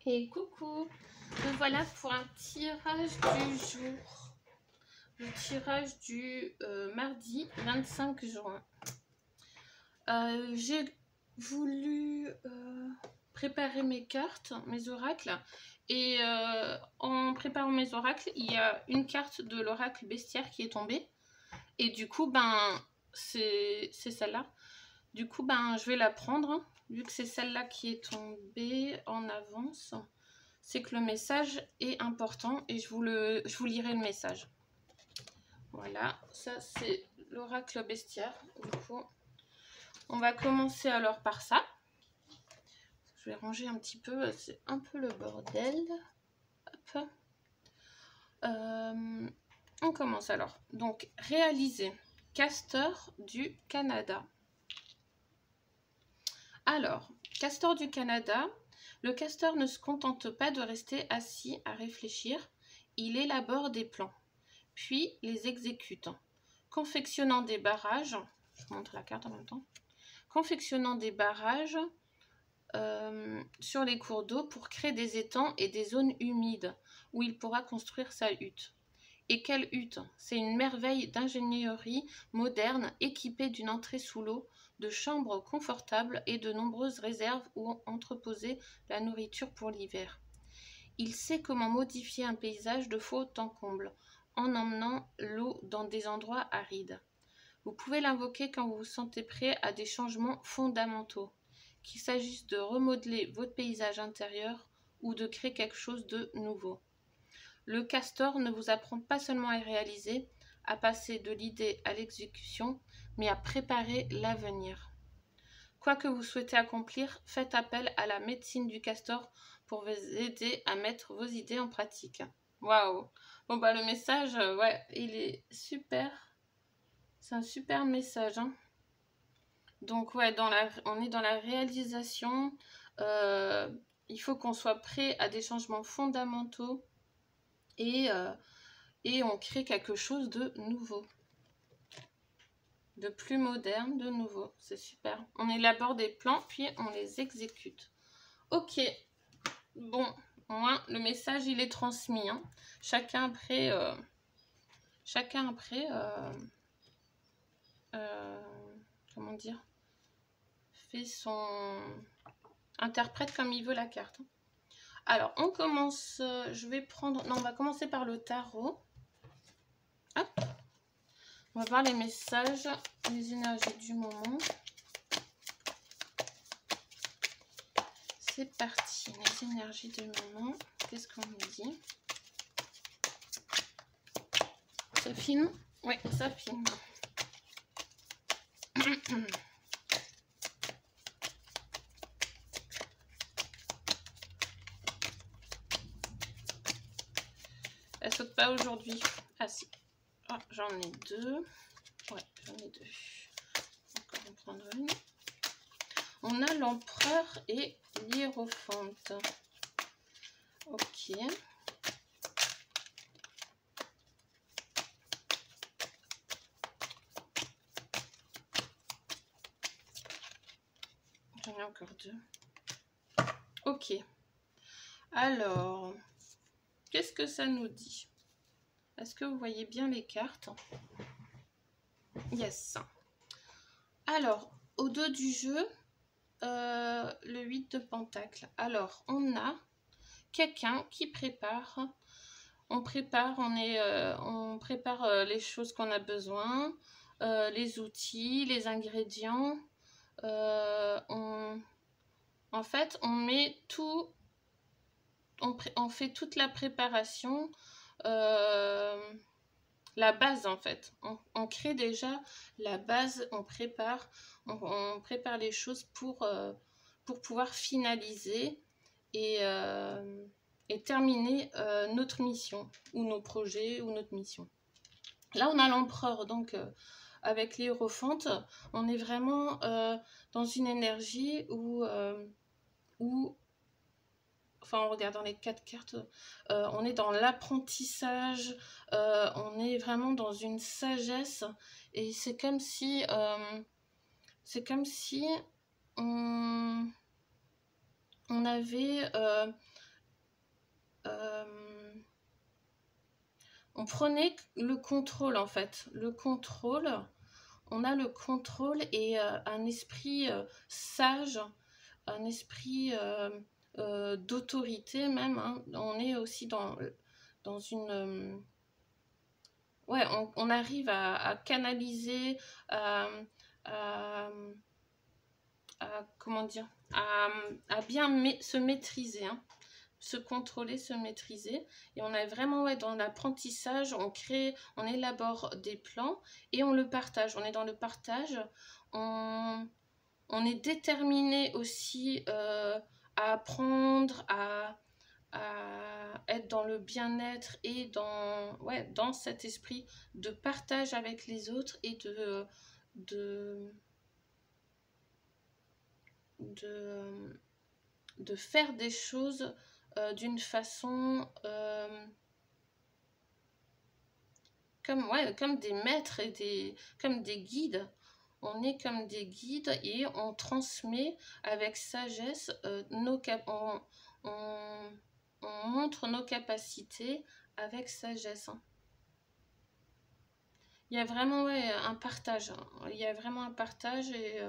Et coucou, me voilà pour un tirage du jour, le tirage du mardi 25 juin. J'ai voulu préparer mes cartes, mes oracles, et en préparant mes oracles, il y a une carte de l'oracle bestiaire qui est tombée, et du coup, c'est celle-là. Du coup, je vais la prendre, vu que c'est celle-là qui est tombée en avance. C'est que le message est important et je vous lirai le message. Voilà, ça c'est l'oracle bestiaire. Du coup, on va commencer alors par ça. Je vais ranger un petit peu, c'est un peu le bordel. Hop. On commence alors. Donc, réaliser. Castor du Canada. Alors, Castor du Canada. Le castor ne se contente pas de rester assis à réfléchir, il élabore des plans, puis les exécute. Confectionnant des barrages, je vous montre la carte en même temps, confectionnant des barrages sur les cours d'eau pour créer des étangs et des zones humides où il pourra construire sa hutte. Et quelle hutte? C'est une merveille d'ingénierie moderne équipée d'une entrée sous l'eau, de chambres confortables et de nombreuses réserves où entreposer la nourriture pour l'hiver. Il sait comment modifier un paysage de fond en comble, en emmenant l'eau dans des endroits arides. Vous pouvez l'invoquer quand vous vous sentez prêt à des changements fondamentaux, qu'il s'agisse de remodeler votre paysage intérieur ou de créer quelque chose de nouveau. Le castor ne vous apprend pas seulement à réaliser, à passer de l'idée à l'exécution, mais à préparer l'avenir. Quoi que vous souhaitez accomplir, faites appel à la médecine du castor pour vous aider à mettre vos idées en pratique. Waouh! Bon le message, ouais, il est super. C'est un super message. Hein. Donc ouais, on est dans la réalisation. Il faut qu'on soit prêt à des changements fondamentaux et on crée quelque chose de nouveau. De plus moderne, de nouveau. C'est super. On élabore des plans, puis on les exécute. Ok. Bon, moi, le message, il est transmis. Hein. Chacun après... comment dire? Fait son... Interprète comme il veut la carte. Alors, on commence... je vais prendre... Non, on va commencer par le tarot. Hop. On va voir les messages, les énergies du moment. C'est parti, les énergies du moment. Qu'est-ce qu'on nous dit? Ça filme? Oui, ça filme. Elle saute pas aujourd'hui. Ah si. Oh, j'en ai deux. Ouais, j'en ai deux. Encore en prendre une. On a l'empereur et l'hiérophante. Ok. J'en ai encore deux. Ok. Alors, qu'est-ce que ça nous dit? Est-ce que vous voyez bien les cartes? Yes. Alors, au dos du jeu, le 8 de Pentacle. Alors, on a quelqu'un qui prépare. On prépare les choses qu'on a besoin, les outils, les ingrédients. En fait, on met tout, on fait toute la préparation, la base en fait. On crée déjà la base, on prépare les choses pour pouvoir finaliser et terminer notre mission ou nos projets ou notre mission. Là, on a l'empereur, donc avec l'hiérophante, on est vraiment dans une énergie où enfin, en regardant les 4 cartes, on est dans l'apprentissage, on est vraiment dans une sagesse, et c'est comme si on avait on prenait le contrôle en fait. Le contrôle, on a le contrôle et un esprit sage, un esprit d'autorité même. Hein. On est aussi dans une... ouais, on arrive à canaliser, à, à, comment dire, à bien se maîtriser. Hein. Se contrôler, se maîtriser. Et on est vraiment dans l'apprentissage, on élabore des plans et on le partage. On est dans le partage, on est déterminé aussi à apprendre, à être dans le bien-être et dans cet esprit de partage avec les autres et de faire des choses d'une façon comme des maîtres et comme des guides. On est comme des guides et on transmet avec sagesse on montre nos capacités avec sagesse. Il y a vraiment un partage. Il y a vraiment un partage et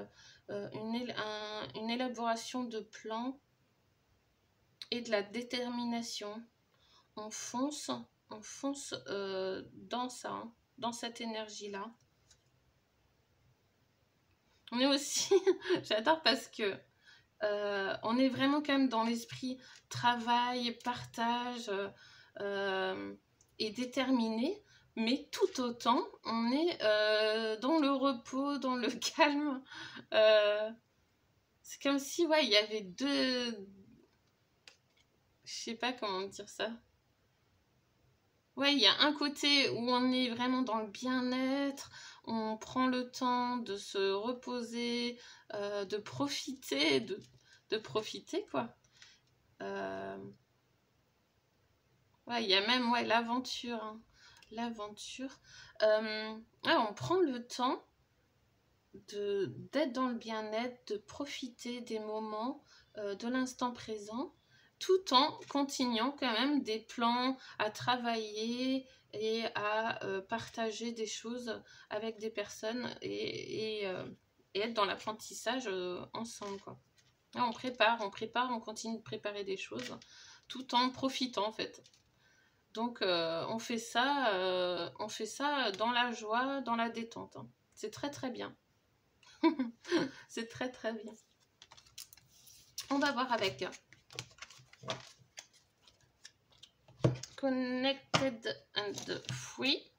une élaboration de plans et de la détermination. On fonce dans ça, hein, dans cette énergie-là. On est aussi, j'adore parce que on est vraiment quand même dans l'esprit travail, partage et déterminé, mais tout autant, on est dans le repos, dans le calme. C'est comme si, il y avait deux... Je sais pas comment dire ça. Ouais, il y a un côté où on est vraiment dans le bien-être, on prend le temps de se reposer, de profiter, de profiter, quoi. Ouais, il y a même l'aventure, hein. L'aventure. On prend le temps d'être dans le bien-être, de profiter des moments, de l'instant présent, tout en continuant quand même des plans à travailler et à partager des choses avec des personnes et être dans l'apprentissage ensemble, quoi. Là, on prépare, on continue de préparer des choses tout en profitant en fait. Donc on fait ça dans la joie, dans la détente. Hein. C'est très très bien. C'est très très bien. On va voir avec Connected and Free.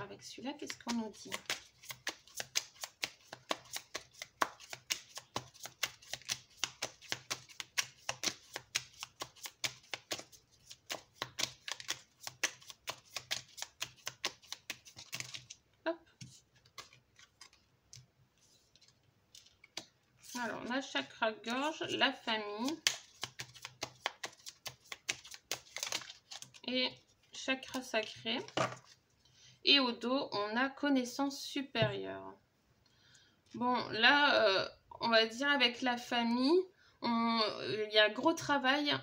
Avec celui-là, qu'est-ce qu'on nous dit? Alors, on a chakra gorge, la famille et chakra sacré. Et au dos, on a connaissance supérieure. Bon, là, on va dire avec la famille, il y a gros travail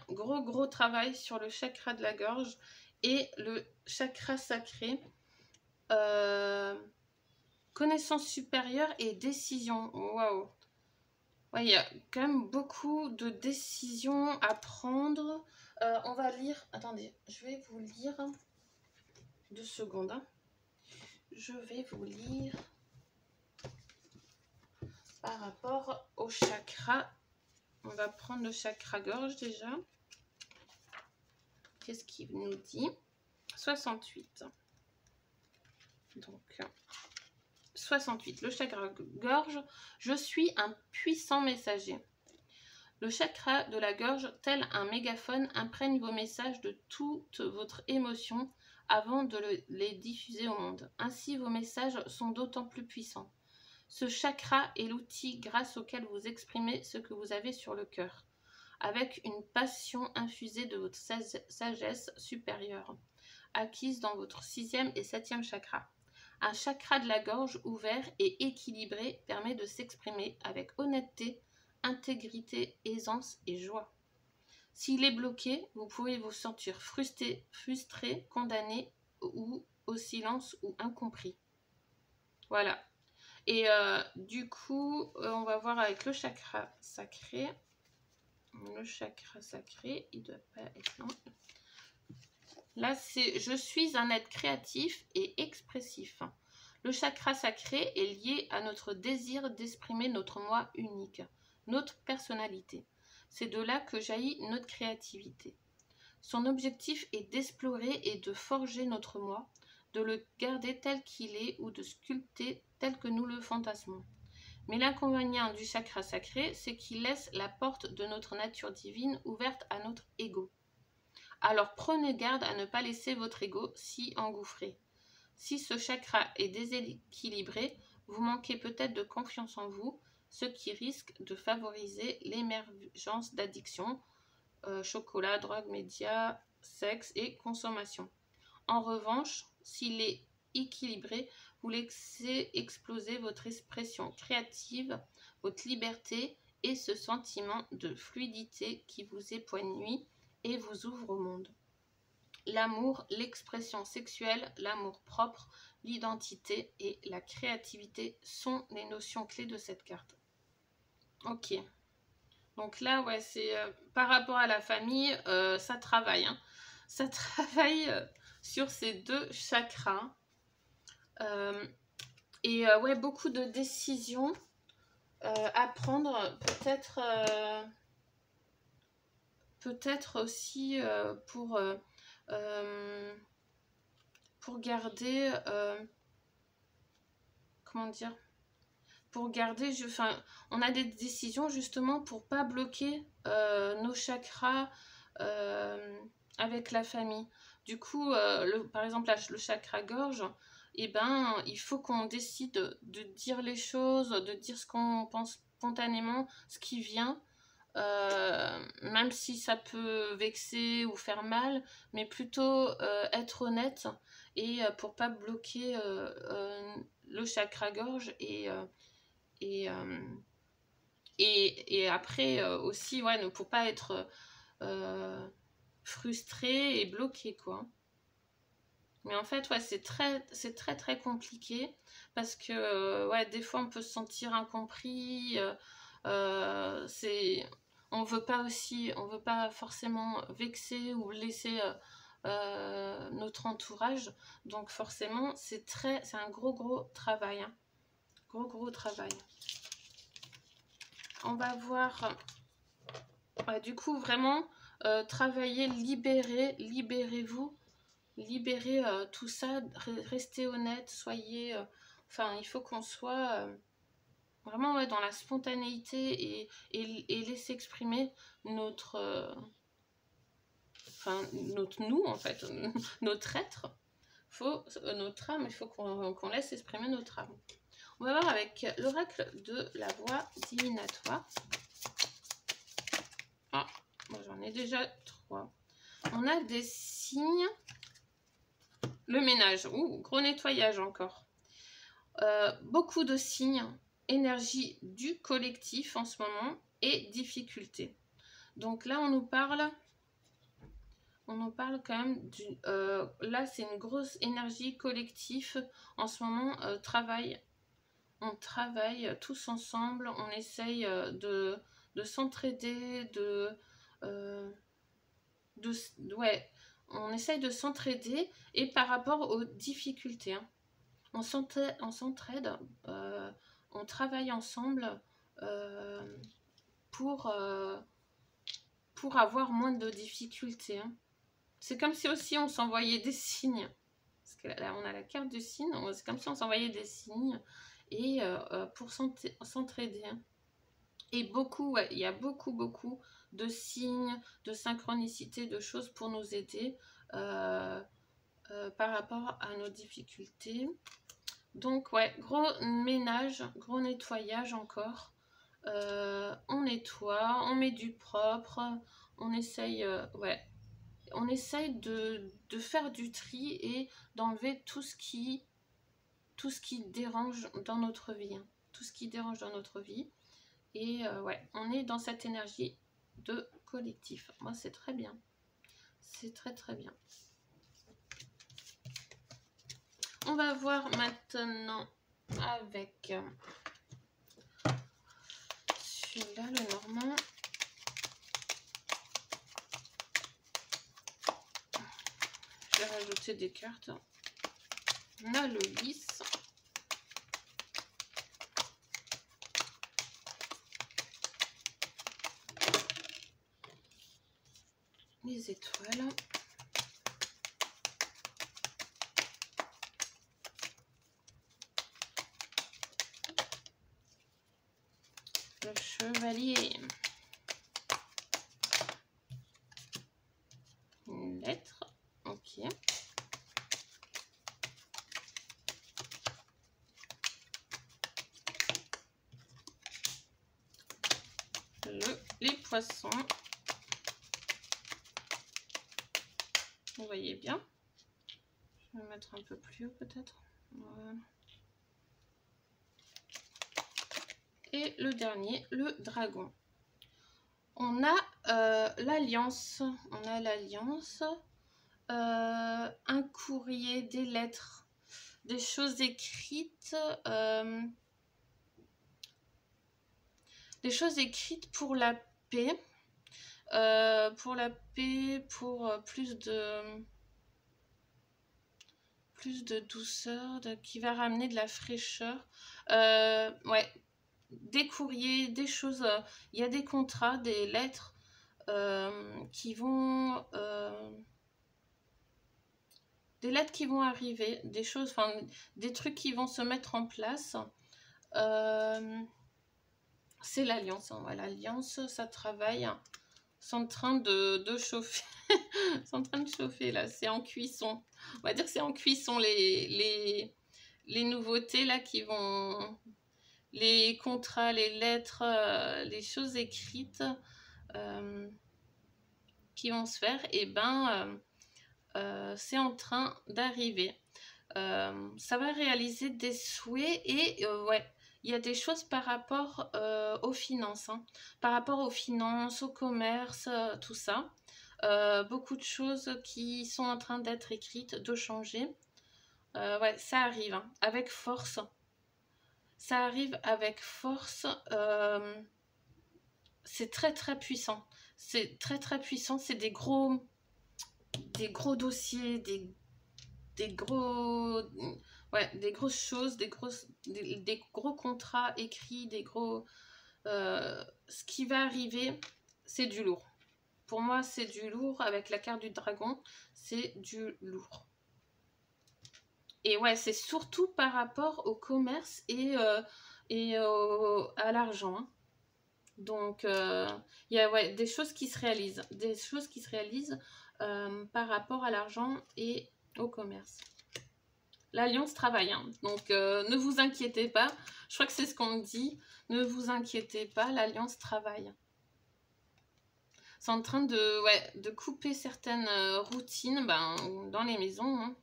sur le chakra de la gorge et le chakra sacré. Connaissance supérieure et décision. Waouh! Ouais, il y a quand même beaucoup de décisions à prendre. On va lire. Attendez, je vais vous lire. 2 secondes. Hein. Je vais vous lire par rapport au chakra. On va prendre le chakra gorge déjà. Qu'est-ce qu'il nous dit? 68. Donc, 68. Le chakra gorge. Je suis un puissant messager. Le chakra de la gorge, tel un mégaphone, imprègne vos messages de toute votre émotion avant de les diffuser au monde. Ainsi, vos messages sont d'autant plus puissants. Ce chakra est l'outil grâce auquel vous exprimez ce que vous avez sur le cœur, avec une passion infusée de votre sagesse supérieure, acquise dans votre 6e et 7e chakra. Un chakra de la gorge ouvert et équilibré permet de s'exprimer avec honnêteté, intégrité, aisance et joie. S'il est bloqué, vous pouvez vous sentir frustré, condamné ou au silence ou incompris. Voilà. Et du coup, on va voir avec le chakra sacré. Le chakra sacré, il ne doit pas être là. Là, c'est « Je suis un être créatif et expressif ». Le chakra sacré est lié à notre désir d'exprimer notre moi unique, notre personnalité. C'est de là que jaillit notre créativité. Son objectif est d'explorer et de forger notre moi, de le garder tel qu'il est ou de sculpter tel que nous le fantasmons. Mais l'inconvénient du chakra sacré, c'est qu'il laisse la porte de notre nature divine ouverte à notre ego. Alors prenez garde à ne pas laisser votre ego s'y engouffrer. Si ce chakra est déséquilibré, vous manquez peut-être de confiance en vous, ce qui risque de favoriser l'émergence d'addictions, chocolat, drogue, médias, sexe et consommation. En revanche, s'il est équilibré, vous laissez exploser votre expression créative, votre liberté et ce sentiment de fluidité qui vous épanouit et vous ouvre au monde. L'amour, l'expression sexuelle, l'amour propre, l'identité et la créativité sont les notions clés de cette carte. Ok. Donc là, ouais, c'est par rapport à la famille, ça travaille. Hein. Ça travaille sur ces deux chakras. Ouais, beaucoup de décisions à prendre, peut-être aussi pour garder, comment dire, pour garder, on a des décisions justement pour pas bloquer nos chakras avec la famille. Du coup, par exemple, le chakra gorge, eh ben, il faut qu'on décide de dire les choses, de dire ce qu'on pense spontanément, ce qui vient, même si ça peut vexer ou faire mal, mais plutôt être honnête et pour pas bloquer le chakra gorge et après aussi, ouais, pour pas être frustré et bloqué, quoi. Mais en fait, ouais, c'est très très compliqué parce que ouais, des fois on peut se sentir incompris. On veut pas forcément vexer ou laisser notre entourage. Donc forcément, c'est un gros travail. Hein. Gros travail. On va voir, du coup, vraiment travailler, libérez-vous, libérez tout ça, restez honnête, soyez, il faut qu'on soit vraiment dans la spontanéité et laisser exprimer notre nous, en fait, notre être, notre âme, il faut qu'on laisse exprimer notre âme. On va voir avec l'oracle de la voix divinatoire. Ah, moi j'en ai déjà 3. On a des signes. Le ménage. Gros nettoyage encore. Beaucoup de signes. Énergie du collectif en ce moment. Et difficultés. Donc là, on nous parle quand même là, c'est une grosse énergie collective. En ce moment, on travaille tous ensemble. On essaye de s'entraider, on essaye de s'entraider et par rapport aux difficultés. Hein, on s'entraide, on travaille ensemble pour avoir moins de difficultés. Hein. C'est comme si aussi on s'envoyait des signes. Parce que là, on a la carte du signe, c'est comme si on s'envoyait des signes et pour s'entraider. Hein. Et il y a beaucoup de signes, de synchronicité, de choses pour nous aider par rapport à nos difficultés. Donc, ouais, gros ménage, gros nettoyage encore. On nettoie, on met du propre, on essaye, on essaye de faire du tri et d'enlever tout ce qui dérange dans notre vie. Hein. Tout ce qui dérange dans notre vie. Et ouais, on est dans cette énergie de collectif. Moi, c'est très bien. C'est très très bien. On va voir maintenant avec celui-là, le normand. Je vais rajouter des cartes. On a le lys. Les étoiles. Le chevalier. Une lettre. Ok. Les poissons. Vous voyez bien. Je vais mettre un peu plus haut peut-être. Voilà. Et le dernier, le dragon. On a l'alliance. On a l'alliance. Un courrier, des lettres, des choses écrites. Des choses écrites pour la paix. Pour la paix, pour plus de douceur, qui va ramener de la fraîcheur. Ouais, des courriers, des choses. Il y a des contrats, des lettres qui vont. Des lettres qui vont arriver, des choses, enfin, des trucs qui vont se mettre en place. C'est l'alliance. Hein, voilà, l'alliance, ça travaille. C'est en train de chauffer. C'est en train de chauffer là, c'est en cuisson. On va dire que c'est en cuisson les nouveautés là qui vont, les contrats, les lettres, les choses écrites qui vont se faire, et ben c'est en train d'arriver. Ça va réaliser des souhaits et ouais, il y a des choses par rapport aux finances, hein, par rapport aux finances, au commerce, tout ça. Beaucoup de choses qui sont en train d'être écrites, de changer. Ouais, ça arrive hein, avec force. Ça arrive avec force. C'est très très puissant. C'est très très puissant. C'est des gros dossiers, des gros, ouais, des grosses choses, des gros contrats écrits, des gros. Ce qui va arriver, c'est du lourd. Pour moi, c'est du lourd. Avec la carte du dragon, c'est du lourd. Et ouais, c'est surtout par rapport au commerce et à l'argent. Hein. Donc, il y a ouais, des choses qui se réalisent. Des choses qui se réalisent par rapport à l'argent et au commerce. L'alliance travaille. Hein. Donc, ne vous inquiétez pas. Je crois que c'est ce qu'on me dit. Ne vous inquiétez pas, l'alliance travaille. C'est en train de couper certaines routines dans les maisons. Hein.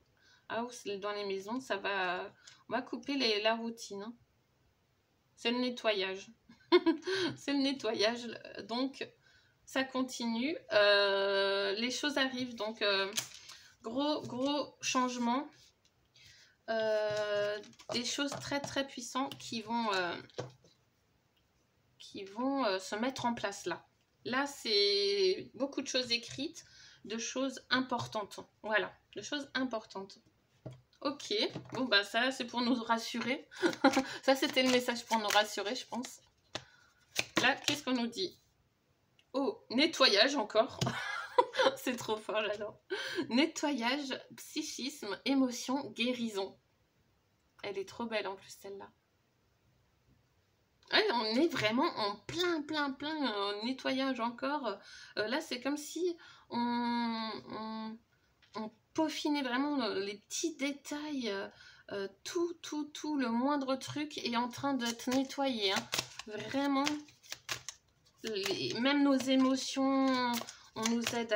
Dans les maisons, on va couper la routine. Hein. C'est le nettoyage. C'est le nettoyage. Donc, ça continue. Les choses arrivent. Donc, gros changement. Des choses très très puissantes qui vont se mettre en place là. Là, c'est beaucoup de choses écrites, de choses importantes. Voilà, de choses importantes. Ok, bon bah ça c'est pour nous rassurer. Ça c'était le message pour nous rassurer, je pense. Là, qu'est-ce qu'on nous dit? Oh, nettoyage encore. C'est trop fort, j'adore. Nettoyage, psychisme, émotion, guérison. Elle est trop belle en plus celle-là. Ouais, on est vraiment en plein nettoyage encore. Là, c'est comme si on peaufinait vraiment les petits détails. Tout, le moindre truc est en train d'être nettoyé. Hein. Vraiment, même nos émotions, on nous aide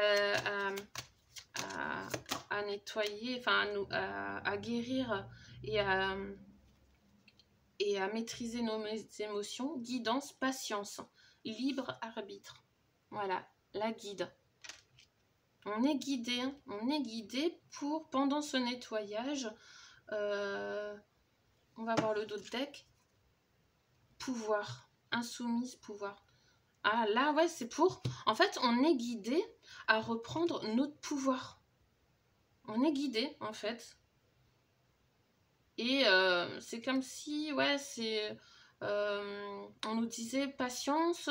à nettoyer, enfin à guérir et à maîtriser nos émotions. Guidance, patience, libre arbitre. Voilà, la guide. On est guidé, hein. On est guidé pour, pendant ce nettoyage, on va voir le dos de deck. Pouvoir, insoumise, pouvoir. Ah là, ouais, c'est pour... En fait, on est guidé à reprendre notre pouvoir. On est guidé, en fait. Et c'est comme si, ouais, c'est... on nous disait patience,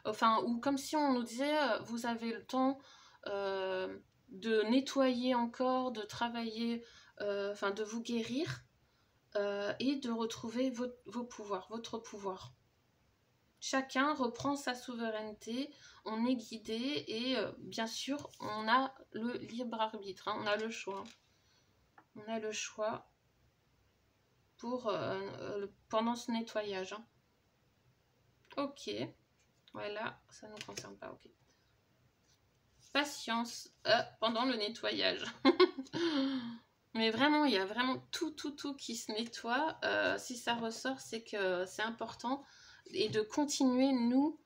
enfin, ou comme si on nous disait, vous avez le temps de nettoyer encore, de travailler, enfin, de vous guérir et de retrouver vos pouvoirs, votre pouvoir. Chacun reprend sa souveraineté, on est guidé et bien sûr, on a le libre arbitre, hein, on a le choix. On a le choix pour pendant ce nettoyage. Hein. Ok, voilà, ça ne nous concerne pas, ok. Patience pendant le nettoyage. Mais vraiment, il y a vraiment tout qui se nettoie. Si ça ressort, c'est que c'est important. Et de continuer, nous,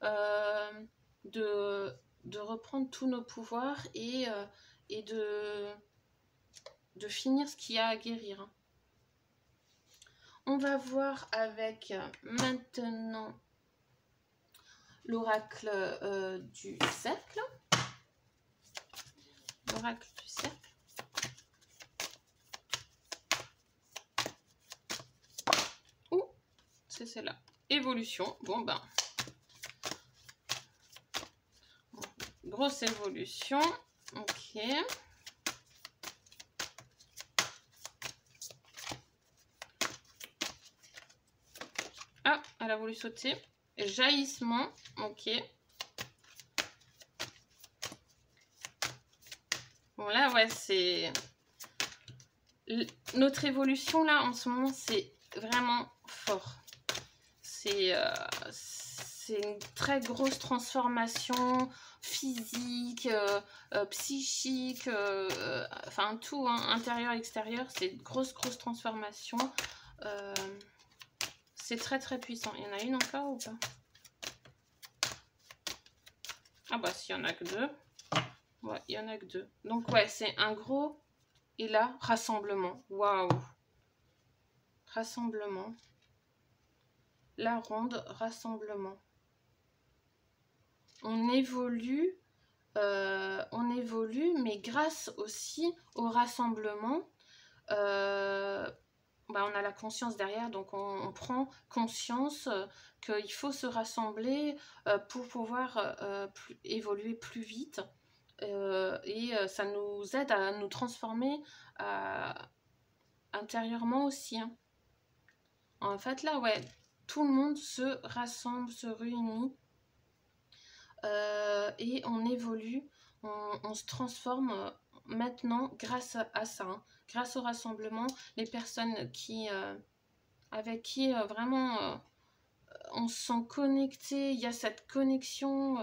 de reprendre tous nos pouvoirs et de finir ce qu'il y a à guérir. Hein. On va voir avec maintenant l'oracle du cercle. L'oracle du cercle. Oh, c'est celle-là. Évolution. Bon ben. Grosse évolution. Ok. Ah, elle a voulu sauter. Jaillissement. Ok. Bon là, ouais, c'est... Notre évolution, là, en ce moment, c'est vraiment fort. C'est une très grosse transformation physique, psychique, enfin tout, hein, intérieur, extérieur. C'est une grosse transformation. C'est très puissant. Il y en a une encore ou pas? Ah bah s'il y en a que deux. Ouais, il y en a que deux. Donc ouais, c'est un gros... Et là, rassemblement. Waouh! Rassemblement. La ronde, rassemblement. On évolue, mais grâce aussi au rassemblement, bah on a la conscience derrière, donc on prend conscience qu'il faut se rassembler pour pouvoir évoluer plus vite. Et ça nous aide à nous transformer intérieurement aussi. Hein. En fait, là, ouais, tout le monde se rassemble, se réunit et on évolue, on se transforme maintenant grâce à ça, hein, grâce au rassemblement, les personnes qui, avec qui vraiment on se sent connecté, il y a cette connexion,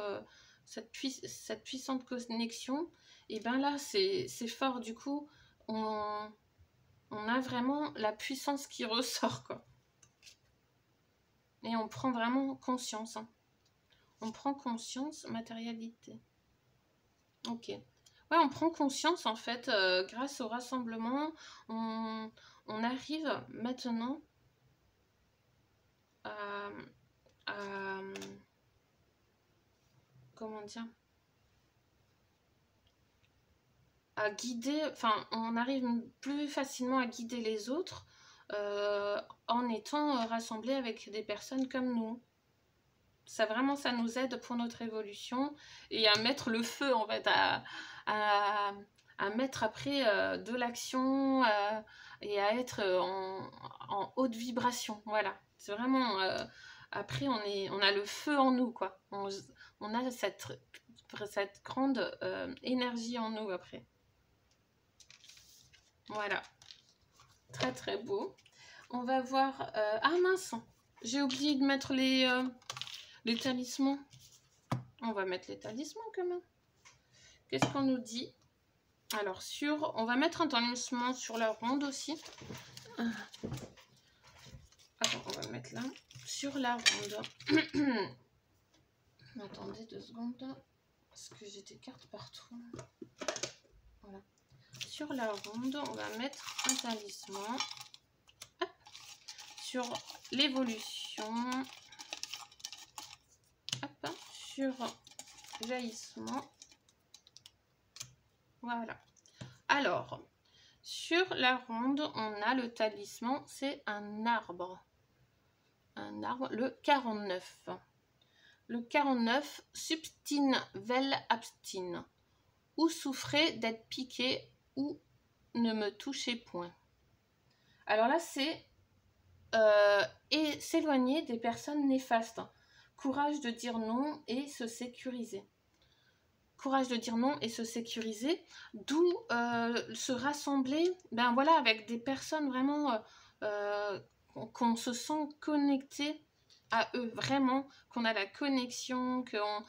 cette puissante connexion, et bien là c'est fort, du coup on a vraiment la puissance qui ressort, quoi. Et on prend vraiment conscience. Hein. On prend conscience, matérialité. Ok. Ouais, on prend conscience, en fait, grâce au rassemblement. On arrive maintenant à comment dire, à guider, enfin, on arrive plus facilement à guider les autres en étant rassemblés avec des personnes comme nous. Ça vraiment, ça nous aide pour notre évolution et à mettre le feu, en fait, à mettre après de l'action et à être en haute vibration. Voilà, c'est vraiment... après, on a le feu en nous, quoi. On a cette grande énergie en nous, après. Voilà. Très beau. On va voir... ah mince, j'ai oublié de mettre les talismans. On va mettre les talismans quand même. Qu'est-ce qu'on nous dit? Alors, on va mettre un talisman sur la ronde aussi. Attends, on va le mettre là. Sur la ronde. Attendez 2 secondes, parce que j'ai des cartes partout. Voilà. Sur la ronde, on va mettre un talisman. Hop. Sur l'évolution. Hop. Sur jaillissement. Voilà. Alors, sur la ronde, on a le talisman, c'est un arbre. Un arbre, le 49. Le 49, substine vel abstine. Ou souffrez d'être piqué ou ne me touchez point. Alors là, c'est s'éloigner des personnes néfastes. Courage de dire non et se sécuriser. Courage de dire non et se sécuriser, d'où se rassembler ben voilà, avec des personnes vraiment qu'on se sent connecté à eux, vraiment, qu'on a la connexion, qu'on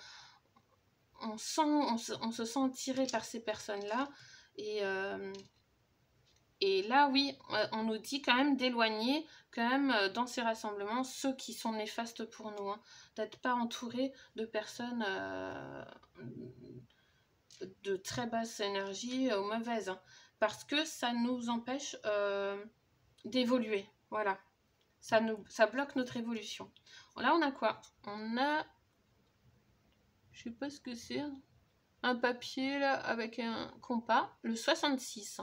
on se sent attiré par ces personnes-là. Et là, oui, on nous dit quand même d'éloigner, quand même, dans ces rassemblements, ceux qui sont néfastes pour nous. Hein, d'être pas entouré de personnes de très basse énergie ou mauvaises. Hein, parce que ça nous empêche d'évoluer. Voilà. Ça bloque notre évolution. Là, on a quoi? On a... Je sais pas ce que c'est. Un papier, là, avec un compas. Le 66.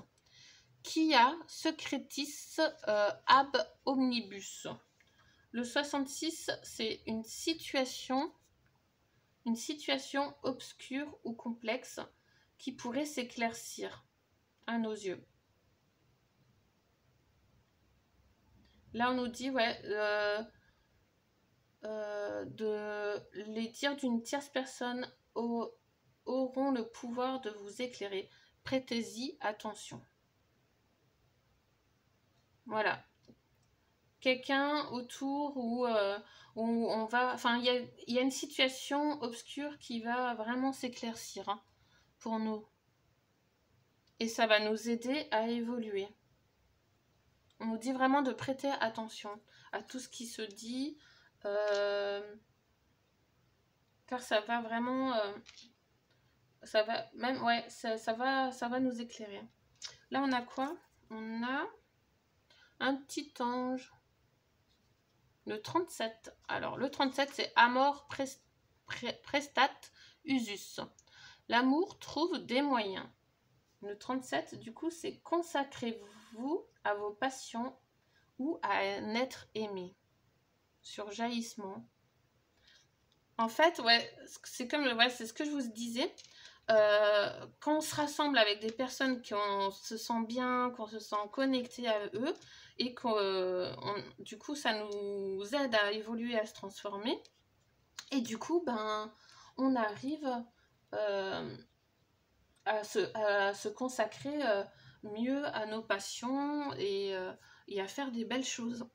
Quia secretis ab omnibus. Le 66, c'est une situation obscure ou complexe qui pourrait s'éclaircir à nos yeux. Là, on nous dit, ouais, les dires d'une tierce personne auront le pouvoir de vous éclairer. Prêtez-y attention. Voilà. Quelqu'un autour où on va... Enfin, il y a une situation obscure qui va vraiment s'éclaircir hein, pour nous. Et ça va nous aider à évoluer. On nous dit vraiment de prêter attention à tout ce qui se dit. Car ça va vraiment... ça va même... Ouais, ça va nous éclairer. Là, on a quoi? On a un petit ange. Le 37. Alors, le 37, c'est Amor prestat usus. L'amour trouve des moyens. Le 37, du coup, c'est consacrez-vous à vos passions ou à un être aimé. Sur jaillissement. En fait, ouais, c'est comme ouais, c'est ce que je vous disais. Quand on se rassemble avec des personnes qu'on se sent bien, qu'on se sent connecté à eux, et que du coup ça nous aide à évoluer, à se transformer, et du coup ben on arrive à se consacrer mieux à nos passions et à faire des belles choses.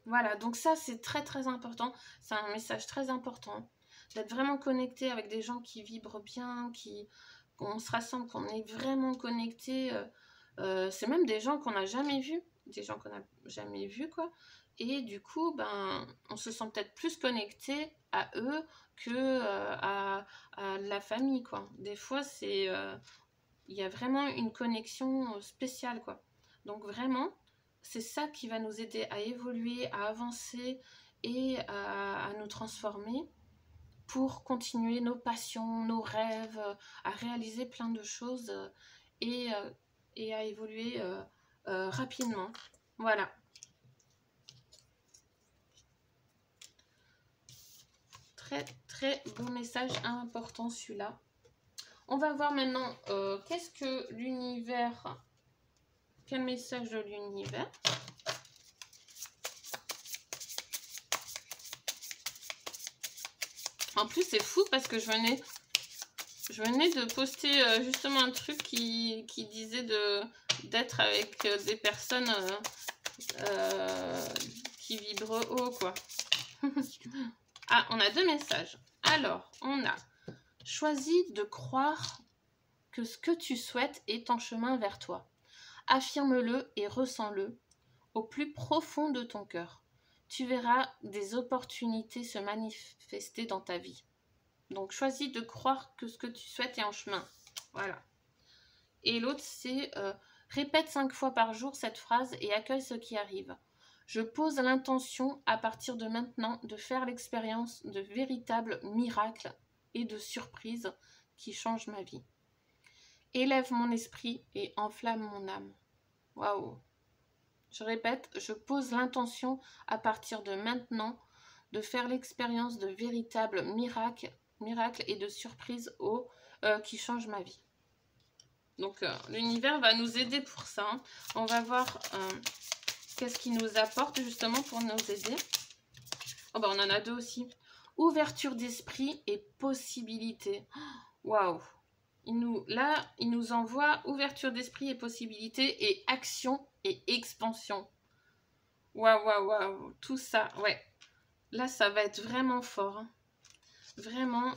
Voilà, donc ça c'est très très important, c'est un message très important d'être vraiment connecté avec des gens qui vibrent bien, qu'on se rassemble, qu'on est vraiment connecté. C'est même des gens qu'on n'a jamais vus, quoi. Et du coup, ben, on se sent peut-être plus connecté à eux que à la famille, quoi. Des fois, il y a vraiment une connexion spéciale, quoi. Donc vraiment, c'est ça qui va nous aider à évoluer, à avancer et à nous transformer pour continuer nos passions, nos rêves, à réaliser plein de choses et à évoluer rapidement. Voilà. Très très bon message important celui-là. On va voir maintenant qu'est-ce que l'univers, quel message de l'univers. En plus c'est fou parce que je venais de poster justement un truc qui disait d'être avec des personnes qui vibrent haut, quoi. Ah, on a 2 messages. Alors, on a choisi de croire que ce que tu souhaites est en chemin vers toi. Affirme-le et ressens-le au plus profond de ton cœur. Tu verras des opportunités se manifester dans ta vie. Donc, choisis de croire que ce que tu souhaites est en chemin. Voilà. Et l'autre, c'est répète 5 fois par jour cette phrase et accueille ce qui arrive. Je pose l'intention à partir de maintenant de faire l'expérience de véritables miracles et de surprises qui changent ma vie. Élève mon esprit et enflamme mon âme. Waouh! Je répète, je pose l'intention à partir de maintenant de faire l'expérience de véritables miracles et de surprises qui changent ma vie. Donc l'univers va nous aider pour ça. Hein. On va voir qu'est-ce qu'il nous apporte justement pour nous aider. Oh bah on en a deux aussi. Ouverture d'esprit et possibilité. Waouh! Il nous envoie ouverture d'esprit et possibilité et action et expansion. Waouh, waouh, waouh. Tout ça, ouais. Là, ça va être vraiment fort. Hein. Vraiment,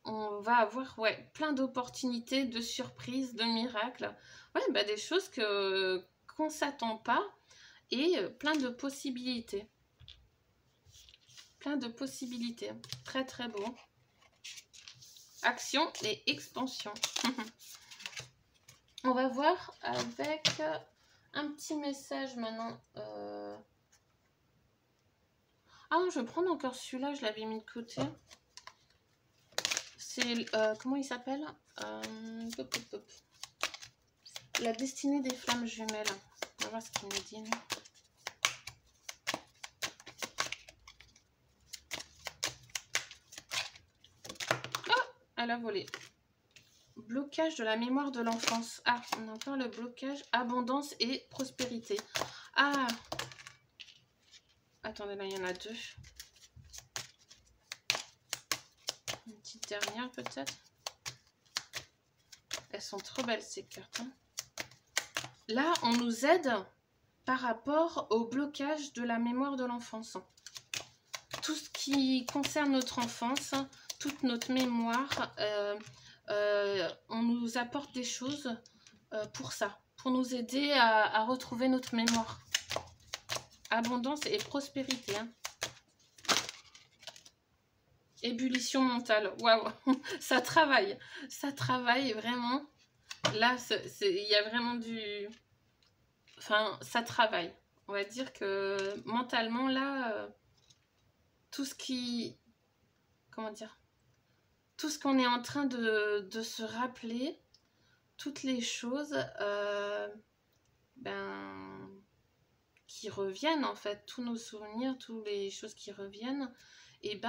on va avoir plein d'opportunités, de surprises, de miracles. Ouais, bah, des choses qu'on ne s'attend pas et plein de possibilités. Plein de possibilités. Très, très beau. Action et expansion. On va voir avec un petit message maintenant. Ah non, je vais prendre encore celui-là, je l'avais mis de côté. C'est, comment il s'appelle La destinée des flammes jumelles. On va voir ce qu'il nous dit. Oh, elle a volé. Blocage de la mémoire de l'enfance. Ah, on a encore le blocage, abondance et prospérité. Ah, attendez, là, il y en a deux. Une petite dernière, peut-être. Elles sont trop belles, ces cartes. Hein. Là, on nous aide par rapport au blocage de la mémoire de l'enfance. Tout ce qui concerne notre enfance, toute notre mémoire, on nous apporte des choses pour ça, pour nous aider à retrouver notre mémoire. Abondance et prospérité. Hein. Ébullition mentale. Waouh, ça travaille vraiment. Là, il y a vraiment du... Enfin, ça travaille. On va dire que mentalement, là, tout ce qui... Comment dire? Tout ce qu'on est en train de se rappeler, toutes les choses qui reviennent, en fait, tous nos souvenirs, toutes les choses qui reviennent, et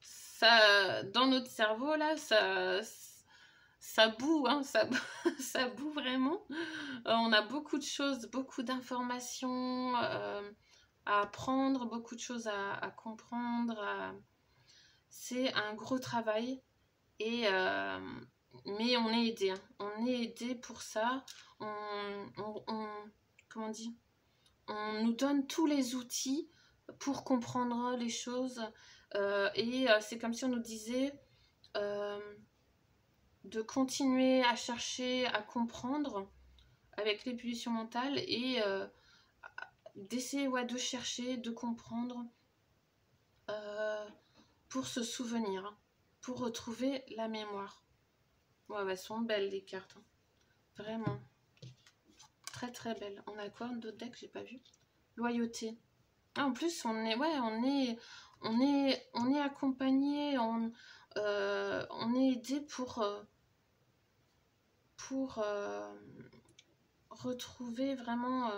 ça, dans notre cerveau, là, ça boue, hein, ça boue vraiment. On a beaucoup de choses, beaucoup d'informations à apprendre, beaucoup de choses à comprendre. C'est un gros travail, mais on est aidé. Hein. On est aidé pour ça. Comment on dit ? On nous donne tous les outils pour comprendre les choses. C'est comme si on nous disait... de continuer à chercher, à comprendre avec l'ébullition mentale et d'essayer de chercher, de comprendre pour se souvenir, pour retrouver la mémoire. Ouais, elles sont belles les cartes, hein. Vraiment. Très très belles. On a quoi d'autres decks, j'ai pas vu. Loyauté. Ah, en plus, on est accompagné, on est aidé pour retrouver vraiment,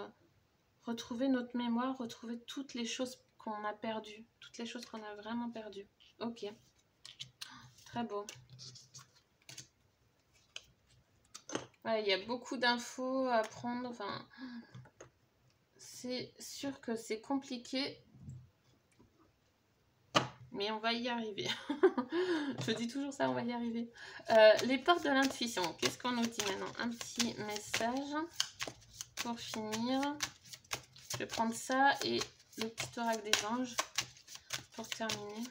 retrouver notre mémoire, retrouver toutes les choses qu'on a perdues, toutes les choses qu'on a vraiment perdues. Ok, très beau. Ouais, il y a beaucoup d'infos à prendre, enfin, c'est sûr que c'est compliqué, mais on va y arriver. Je dis toujours ça, on va y arriver. Les portes de l'intuition, qu'est-ce qu'on nous dit maintenant? Un petit message pour finir. Je vais prendre ça et le petit oracle des anges pour terminer.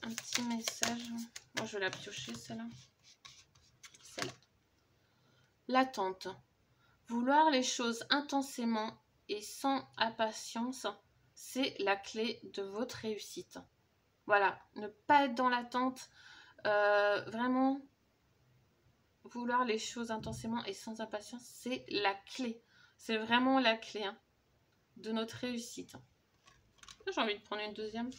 Un petit message. Moi, je vais la piocher, celle-là. Celle-là. L'attente. Vouloir les choses intensément et sans impatience, c'est la clé de votre réussite. Voilà, ne pas être dans l'attente. Vraiment, vouloir les choses intensément et sans impatience, c'est la clé. C'est vraiment la clé hein, de notre réussite. J'ai envie de prendre une deuxième.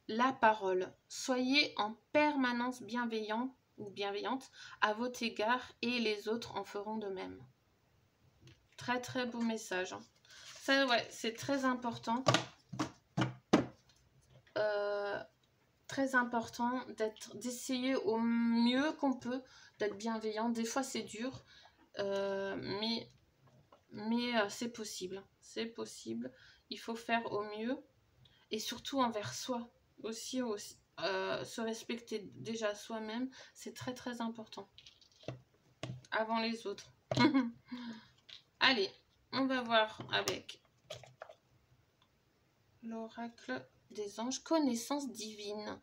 La parole. Soyez en permanence bienveillant ou bienveillante à votre égard et les autres en feront de même. Très très beau message. Hein. Ça, ouais, c'est très important. Très important d'essayer au mieux qu'on peut d'être bienveillant. Des fois, c'est dur, mais c'est possible. C'est possible. Il faut faire au mieux et surtout envers soi aussi se respecter déjà soi-même, c'est très très important avant les autres. Allez, on va voir avec l'oracle des anges, connaissance divine.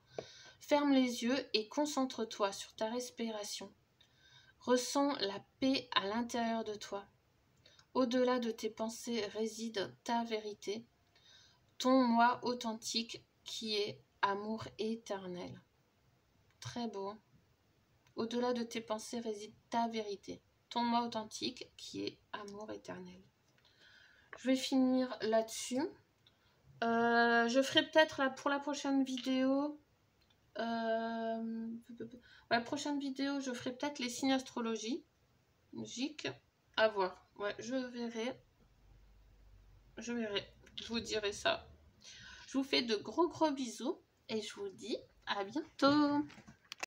Ferme les yeux et concentre-toi sur ta respiration. Ressens la paix à l'intérieur de toi. Au-delà de tes pensées réside ta vérité, ton moi authentique qui est amour éternel. Très beau. Au-delà de tes pensées réside ta vérité, ton moi authentique qui est amour éternel. Je vais finir là-dessus. Je ferai peut-être pour la prochaine vidéo. La prochaine vidéo, je ferai peut-être les signes astrologiques. À voir. Ouais, je verrai. Je vous dirai ça. Je vous fais de gros bisous et je vous dis à bientôt.